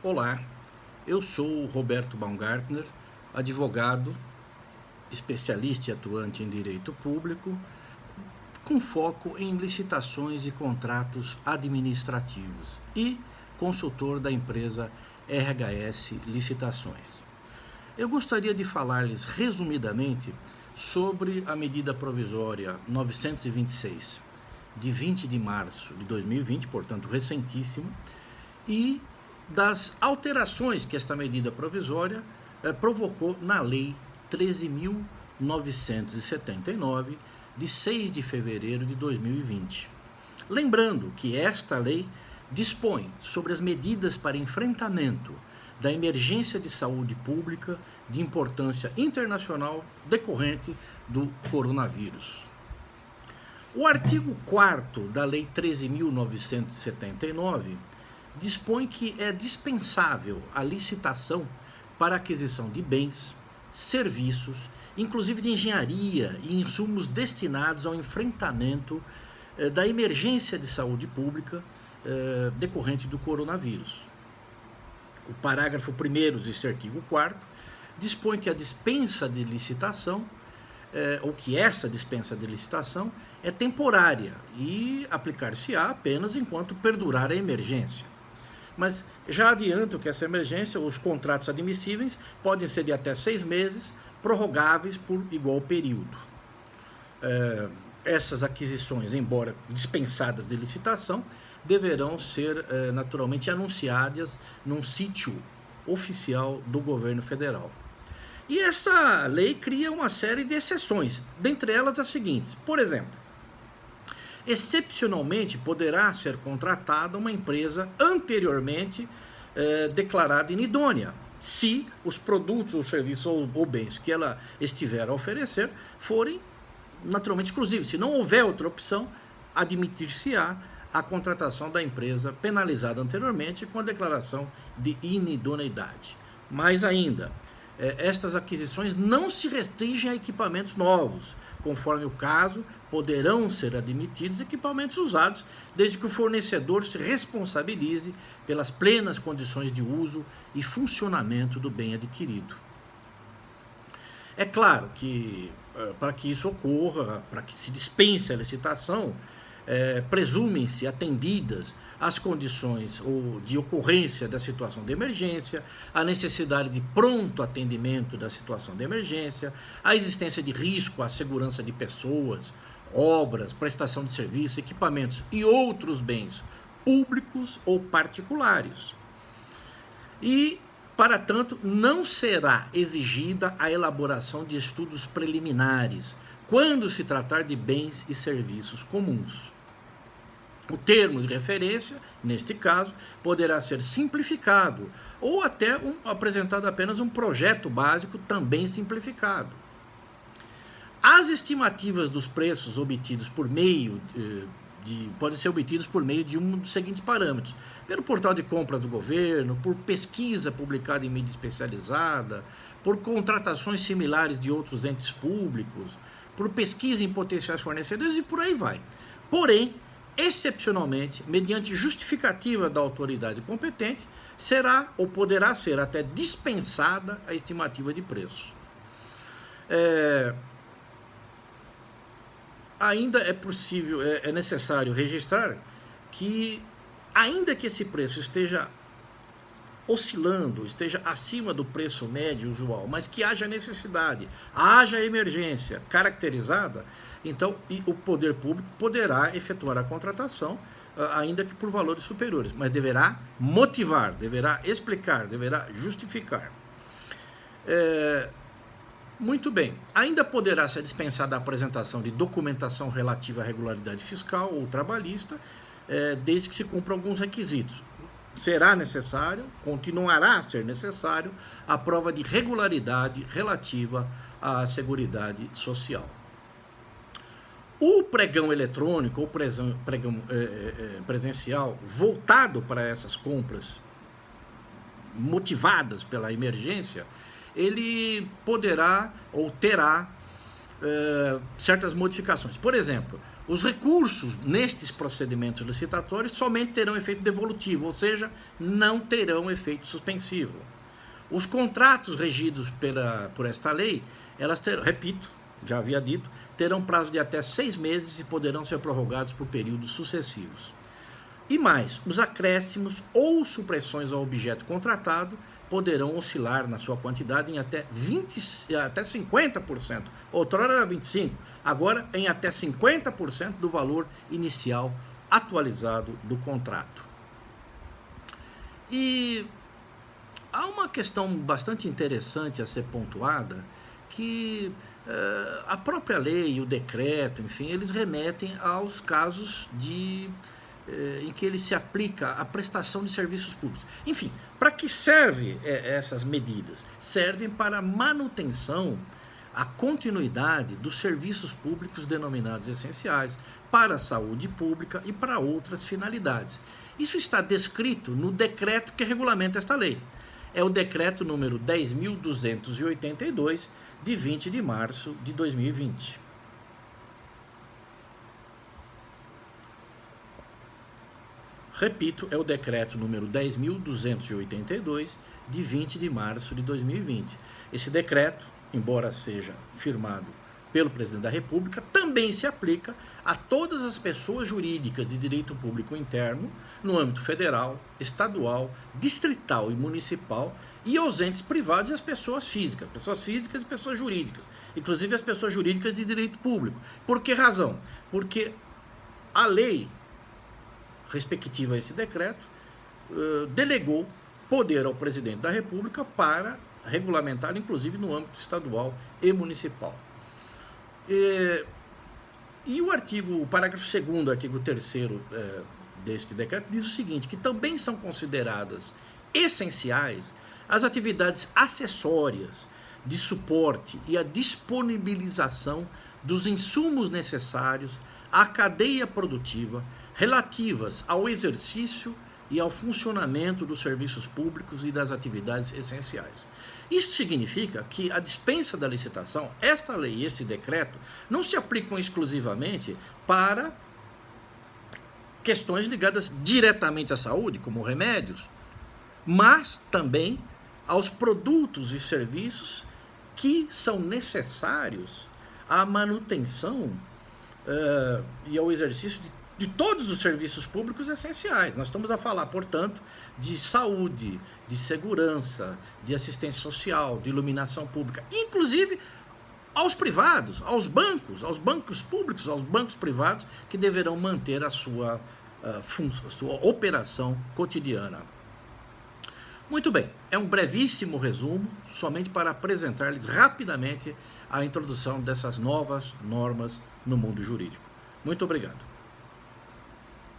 Olá, eu sou Roberto Baumgartner, advogado, especialista e atuante em direito público, com foco em licitações e contratos administrativos e consultor da empresa RHS Licitações. Eu gostaria de falar-lhes resumidamente sobre a medida provisória 926, de 20 de março de 2020, portanto recentíssimo, e das alterações que esta medida provisória provocou na Lei 13.979, de 6 de fevereiro de 2020. Lembrando que esta lei dispõe sobre as medidas para enfrentamento da emergência de saúde pública de importância internacional decorrente do coronavírus. O artigo 4º da Lei 13.979 dispõe que é dispensável a licitação para aquisição de bens, serviços, inclusive de engenharia e insumos destinados ao enfrentamento da emergência de saúde pública decorrente do coronavírus. O parágrafo 1º deste artigo 4º dispõe que a dispensa de licitação, ou que essa dispensa de licitação é temporária e aplicar-se-á apenas enquanto perdurar a emergência. Mas já adianto que essa emergência, os contratos admissíveis, podem ser de até 6 meses, prorrogáveis por igual período. Essas aquisições, embora dispensadas de licitação, deverão ser naturalmente anunciadas num sítio oficial do governo federal. E essa lei cria uma série de exceções, dentre elas as seguintes. Por exemplo, excepcionalmente poderá ser contratada uma empresa anteriormente declarada inidônea, se os produtos, ou serviços ou bens que ela estiver a oferecer forem naturalmente exclusivos. Se não houver outra opção, admitir-se-á a contratação da empresa penalizada anteriormente com a declaração de inidoneidade. Mais ainda, estas aquisições não se restringem a equipamentos novos. Conforme o caso, poderão ser admitidos equipamentos usados, desde que o fornecedor se responsabilize pelas plenas condições de uso e funcionamento do bem adquirido. É claro que, para que isso ocorra, para que se dispense a licitação, presumem-se atendidas as condições de ocorrência da situação de emergência, a necessidade de pronto atendimento da situação de emergência, a existência de risco à segurança de pessoas, obras, prestação de serviços, equipamentos e outros bens públicos ou particulares. E, para tanto, não será exigida a elaboração de estudos preliminares quando se tratar de bens e serviços comuns. O termo de referência, neste caso, poderá ser simplificado ou até apresentado apenas um projeto básico também simplificado. As estimativas dos preços obtidos por meio podem ser obtidos por meio de um dos seguintes parâmetros: pelo portal de compras do governo, por pesquisa publicada em mídia especializada, por contratações similares de outros entes públicos, por pesquisa em potenciais fornecedores e por aí vai. Porém, excepcionalmente, mediante justificativa da autoridade competente, será ou poderá ser até dispensada a estimativa de preços. Ainda é necessário registrar que, ainda que esse preço esteja oscilando, esteja acima do preço médio usual, mas que haja necessidade, haja emergência caracterizada, então o poder público poderá efetuar a contratação, ainda que por valores superiores, mas deverá motivar, deverá explicar, deverá justificar. Muito bem, ainda poderá ser dispensada a apresentação de documentação relativa à regularidade fiscal ou trabalhista, desde que se cumpra alguns requisitos. Será necessário, continuará a ser necessário, a prova de regularidade relativa à Seguridade Social. O pregão eletrônico ou pregão presencial voltado para essas compras motivadas pela emergência, ele poderá ou terá certas modificações. Por exemplo, Os recursos nestes procedimentos licitatórios somente terão efeito devolutivo, ou seja, não terão efeito suspensivo. Os contratos regidos por esta lei, elas terão, repito, já havia dito, terão prazo de até 6 meses e poderão ser prorrogados por períodos sucessivos. E mais, os acréscimos ou supressões ao objeto contratado poderão oscilar na sua quantidade em até 50%. Outrora era 25%, agora em até 50% do valor inicial atualizado do contrato. E há uma questão bastante interessante a ser pontuada, que a própria lei e o decreto, enfim, eles remetem aos casos em que ele se aplica a prestação de serviços públicos. Enfim, para que servem essas medidas? Servem para a manutenção, a continuidade dos serviços públicos denominados essenciais, para a saúde pública e para outras finalidades. Isso está descrito no decreto que regulamenta esta lei. É o decreto número 10.282, de 20 de março de 2020. Repito, é o decreto número 10.282, de 20 de março de 2020. Esse decreto, embora seja firmado pelo Presidente da República, também se aplica a todas as pessoas jurídicas de direito público interno, no âmbito federal, estadual, distrital e municipal, e aos entes privados e às pessoas físicas e pessoas jurídicas, inclusive as pessoas jurídicas de direito público. Por que razão? Porque a lei respectiva a esse decreto, delegou poder ao Presidente da República para regulamentar, inclusive no âmbito estadual e municipal. E o parágrafo 2º, artigo 3º deste decreto diz o seguinte, que também são consideradas essenciais as atividades acessórias de suporte e a disponibilização dos insumos necessários à cadeia produtiva relativas ao exercício e ao funcionamento dos serviços públicos e das atividades essenciais. Isso significa que a dispensa da licitação, esta lei e esse decreto, não se aplicam exclusivamente para questões ligadas diretamente à saúde, como remédios, mas também aos produtos e serviços que são necessários à manutenção e ao exercício de todos os serviços públicos essenciais. Nós estamos a falar, portanto, de saúde, de segurança, de assistência social, de iluminação pública, inclusive aos privados, aos bancos públicos, aos bancos privados, que deverão manter a sua operação cotidiana. Muito bem, é um brevíssimo resumo, somente para apresentar-lhes rapidamente a introdução dessas novas normas no mundo jurídico. Muito obrigado.